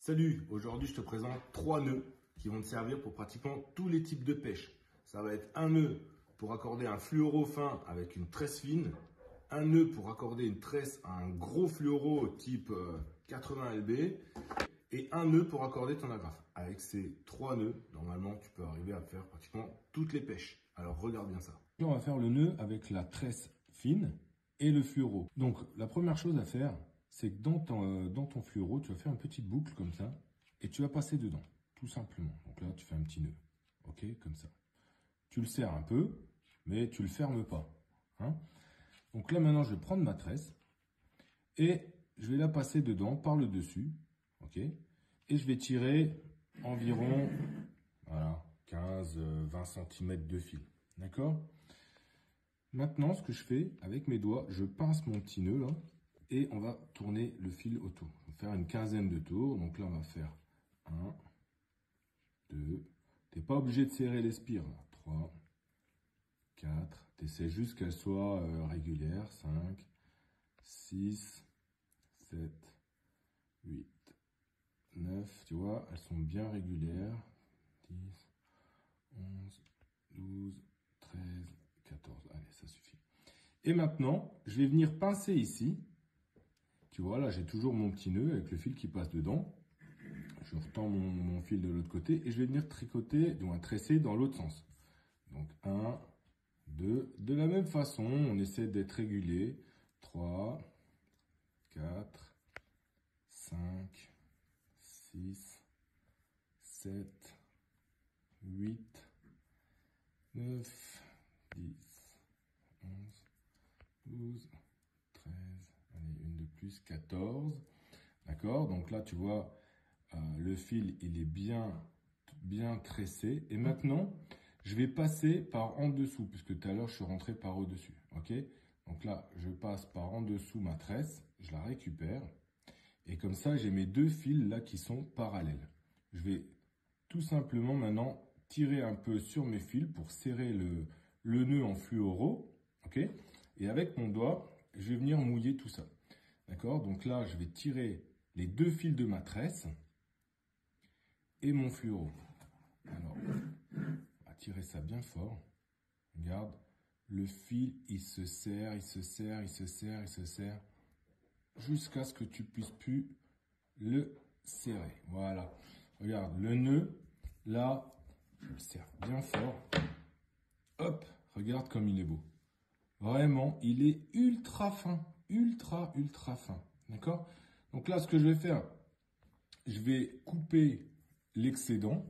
Salut, aujourd'hui je te présente 3 nœuds qui vont te servir pour pratiquement tous les types de pêche. Ça va être un nœud pour accorder un fluoro fin avec une tresse fine, un nœud pour accorder une tresse à un gros fluoro type 80 lb et un nœud pour accorder ton agrafe. Avec ces 3 nœuds, normalement tu peux arriver à faire pratiquement toutes les pêches. Alors regarde bien ça. On va faire le nœud avec la tresse fine et le fluoro. Donc la première chose à faire, c'est que dans ton fluoro, tu vas faire une petite boucle comme ça et tu vas passer dedans, tout simplement. Donc là, tu fais un petit nœud, ok, comme ça. Tu le serres un peu, mais tu le fermes pas. Hein. Donc là, maintenant, je vais prendre ma tresse et je vais la passer dedans par le dessus, ok, et je vais tirer environ, voilà, 15-20 cm de fil, d'accord. Maintenant, ce que je fais avec mes doigts, je pince mon petit nœud là et on va tourner le fil autour. On va faire une quinzaine de tours. Donc là, on va faire 1, 2. Tu n'es pas obligé de serrer les spires. 3, 4. Tu essaies juste qu'elles soient régulières. 5, 6, 7, 8, 9. Tu vois, elles sont bien régulières. 10, 11, 12, 13, 14. Allez, ça suffit. Et maintenant, je vais venir pincer ici. Tu vois, là, j'ai toujours mon petit nœud avec le fil qui passe dedans. Je retends mon fil de l'autre côté et je vais venir tricoter, donc tresser dans l'autre sens. Donc, 1, 2. De la même façon, on essaie d'être régulier. 3, 4, 5, 6, 7, 8, 9, 10, 11, 12, 13, allez, une de plus, 14. D'accord, donc là, tu vois, le fil, il est bien tressé. Et maintenant, je vais passer par en dessous, puisque tout à l'heure, je suis rentré par au-dessus. Ok, donc là, je passe par en dessous ma tresse, je la récupère. Et comme ça, j'ai mes deux fils là qui sont parallèles. Je vais tout simplement maintenant tirer un peu sur mes fils pour serrer le nœud en fluoro. Ok, et avec mon doigt, je vais venir mouiller tout ça. D'accord, donc là, je vais tirer les deux fils de ma tresse et mon fluoro. Alors, on va tirer ça bien fort. Regarde, le fil, il se serre, il se serre, il se serre, il se serre, jusqu'à ce que tu puisses plus le serrer. Voilà. Regarde, le nœud, là, je le serre bien fort. Hop, regarde comme il est beau. Vraiment, il est ultra fin. Ultra fin. D'accord? Donc là, ce que je vais faire, je vais couper l'excédent.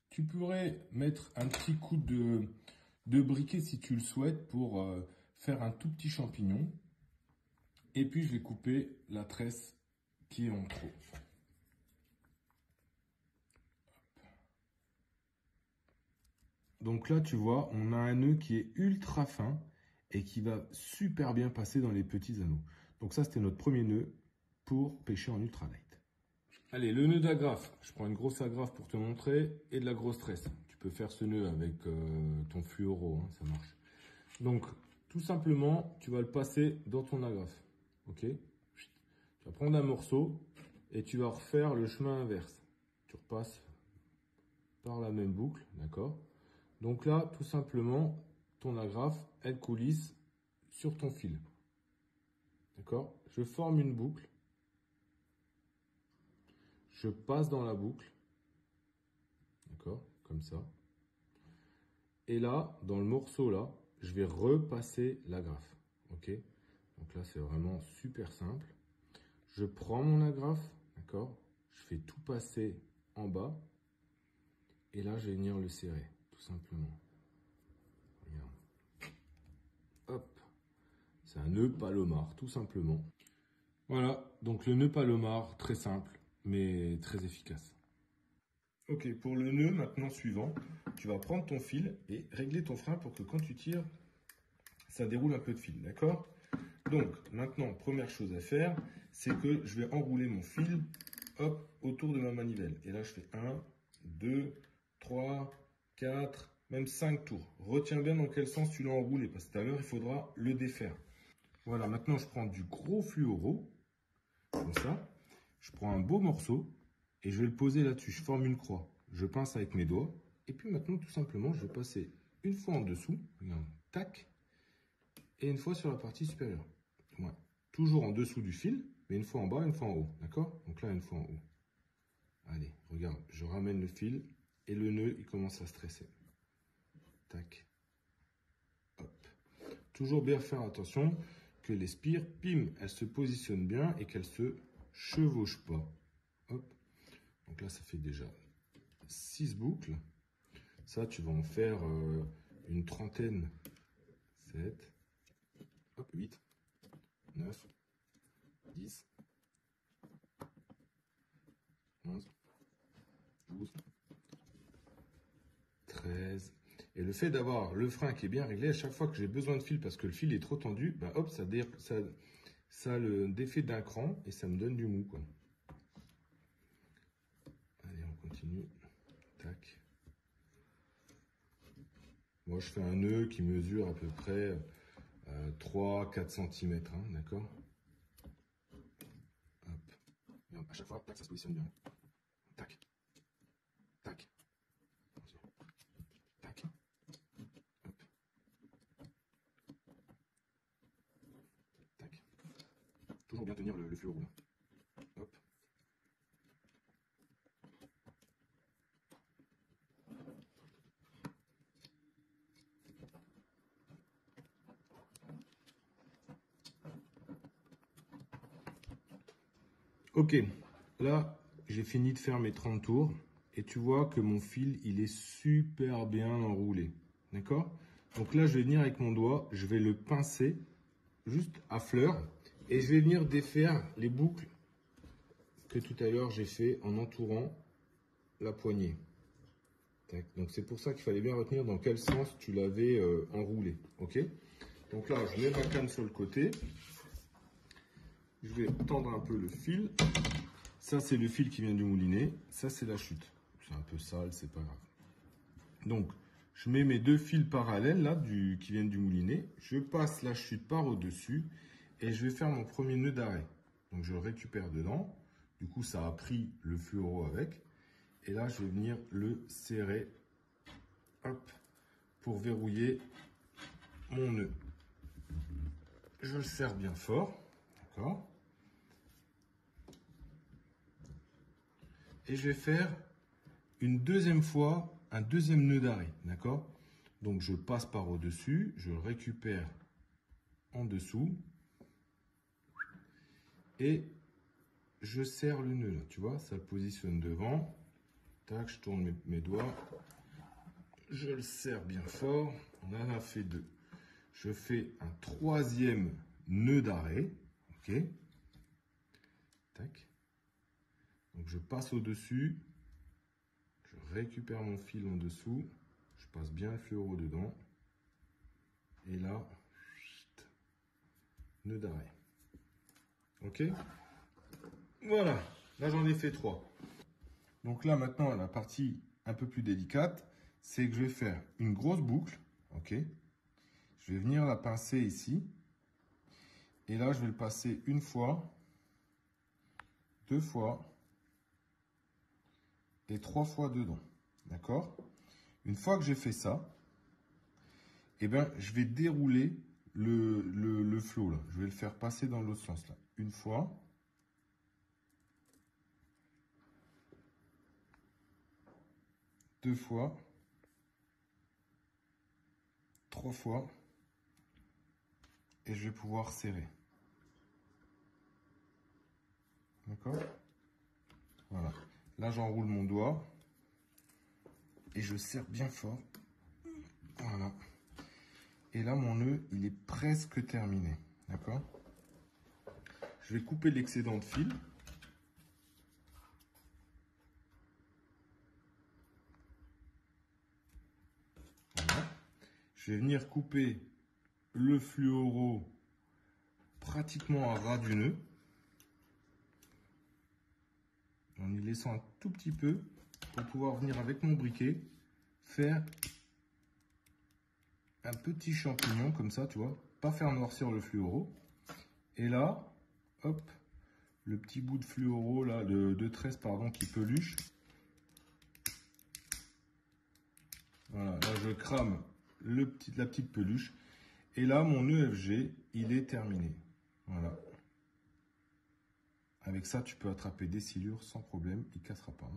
Tu pourrais mettre un petit coup de briquet si tu le souhaites pour faire un tout petit champignon. Et puis, je vais couper la tresse qui est en trop. Donc là, tu vois, on a un nœud qui est ultra fin et qui va super bien passer dans les petits anneaux. Donc ça, c'était notre premier nœud pour pêcher en ultralight. Allez, le nœud d'agrafe. Je prends une grosse agrafe pour te montrer et de la grosse tresse. Tu peux faire ce nœud avec ton fluoro, hein, ça marche. Donc, tout simplement, tu vas le passer dans ton agrafe. Ok? Tu vas prendre un morceau et tu vas refaire le chemin inverse. Tu repasses par la même boucle, d'accord? Donc là, tout simplement, ton agrafe, elle coulisse sur ton fil. D'accord? Je forme une boucle. Je passe dans la boucle. D'accord? Comme ça. Et là, dans le morceau là, je vais repasser l'agrafe. Ok? Donc là, c'est vraiment super simple. Je prends mon agrafe. D'accord? Je fais tout passer en bas. Et là, je vais venir le serrer, tout simplement. Regarde. Hop. C'est un nœud palomar, tout simplement. Voilà, donc le nœud palomar, très simple, mais très efficace. Ok, pour le nœud maintenant suivant, tu vas prendre ton fil et régler ton frein pour que quand tu tires, ça déroule un peu de fil, d'accord? Donc maintenant, première chose à faire, c'est que je vais enrouler mon fil, hop, autour de ma manivelle. Et là, je fais 1, 2, 3, 4, même 5 tours. Retiens bien dans quel sens tu l'as enroulé, parce que tout à l'heure, il faudra le défaire. Voilà, maintenant, je prends du gros fluoro. comme ça. Je prends un beau morceau et je vais le poser là-dessus. Je forme une croix. Je pince avec mes doigts. Et puis maintenant, tout simplement, je vais passer une fois en dessous. Regarde, tac. Et une fois sur la partie supérieure. Ouais. Toujours en dessous du fil, mais une fois en bas, une fois en haut. D'accord? Donc là, une fois en haut. Allez, regarde, je ramène le fil et le nœud, il commence à stresser. Tac. Hop. Toujours bien faire attention que les spires, pim, elles se positionnent bien et qu'elles se chevauchent pas. Hop. Donc là, ça fait déjà 6 boucles. Ça, tu vas en faire une trentaine. 7, hop, 8, 9, 10, 11, 12, 13. Et le fait d'avoir le frein qui est bien réglé, à chaque fois que j'ai besoin de fil parce que le fil est trop tendu, bah hop, ça a le défait d'un cran et ça me donne du mou, quoi. Allez, on continue. Tac. Moi, je fais un nœud qui mesure à peu près 3-4 cm, hein, d'accord? Hop. Et à chaque fois, tac, ça se positionne bien. Tac. Tac. Tac. Hop. Tac. Toujours bien tenir le fluoro. Hop. Ok, là j'ai fini de faire mes 30 tours et tu vois que mon fil il est super bien enroulé, d'accord? Donc là je vais venir avec mon doigt, je vais le pincer juste à fleur et je vais venir défaire les boucles que tout à l'heure j'ai fait en entourant la poignée. Tac. Donc c'est pour ça qu'il fallait bien retenir dans quel sens tu l'avais enroulé, ok? Donc là je mets ma canne sur le côté, je vais tendre un peu le fil. Ça, c'est le fil qui vient du moulinet. Ça, c'est la chute. C'est un peu sale, c'est pas grave. Donc, je mets mes deux fils parallèles là, qui viennent du moulinet. Je passe la chute par au-dessus et je vais faire mon premier nœud d'arrêt. Donc, je le récupère dedans. Du coup, ça a pris le fluoro avec. Et là, je vais venir le serrer, hop, pour verrouiller mon nœud. Je le serre bien fort, d'accord? Et je vais faire une deuxième fois un deuxième nœud d'arrêt, d'accord? Donc je passe par au-dessus, je récupère en dessous et je serre le nœud là, tu vois, ça le positionne devant. Tac, je tourne mes doigts, je le serre bien fort, on en a fait 2. Je fais un troisième nœud d'arrêt, ok? Tac. Donc je passe au-dessus, je récupère mon fil en dessous, je passe bien le fluoro dedans, et là, nœud d'arrêt. Ok? Voilà, là j'en ai fait 3. Donc là maintenant, la partie un peu plus délicate, c'est que je vais faire une grosse boucle, ok? Je vais venir la pincer ici, et là je vais le passer une fois, 2 fois, et 3 fois dedans, d'accord? Une fois que j'ai fait ça, eh ben, je vais dérouler le flot là. Je vais le faire passer dans l'autre sens là. Une fois. Deux fois. 3 fois. Et je vais pouvoir serrer. D'accord? Voilà. Là, j'enroule mon doigt. Et je serre bien fort. Voilà. Et là, mon nœud, il est presque terminé. D'accord? Je vais couper l'excédent de fil. Voilà. Je vais venir couper le fluoro pratiquement à ras du nœud. En y laissant un tout petit peu pour pouvoir venir avec mon briquet faire un petit champignon comme ça, tu vois, pas faire noircir le fluoro. Et là, hop, le petit bout de fluoro, là, de tresse, pardon, qui peluche. Voilà, là je crame la petite peluche. Et là, mon EFG, il est terminé. Voilà. Avec ça, tu peux attraper des sciures sans problème, il ne cassera pas.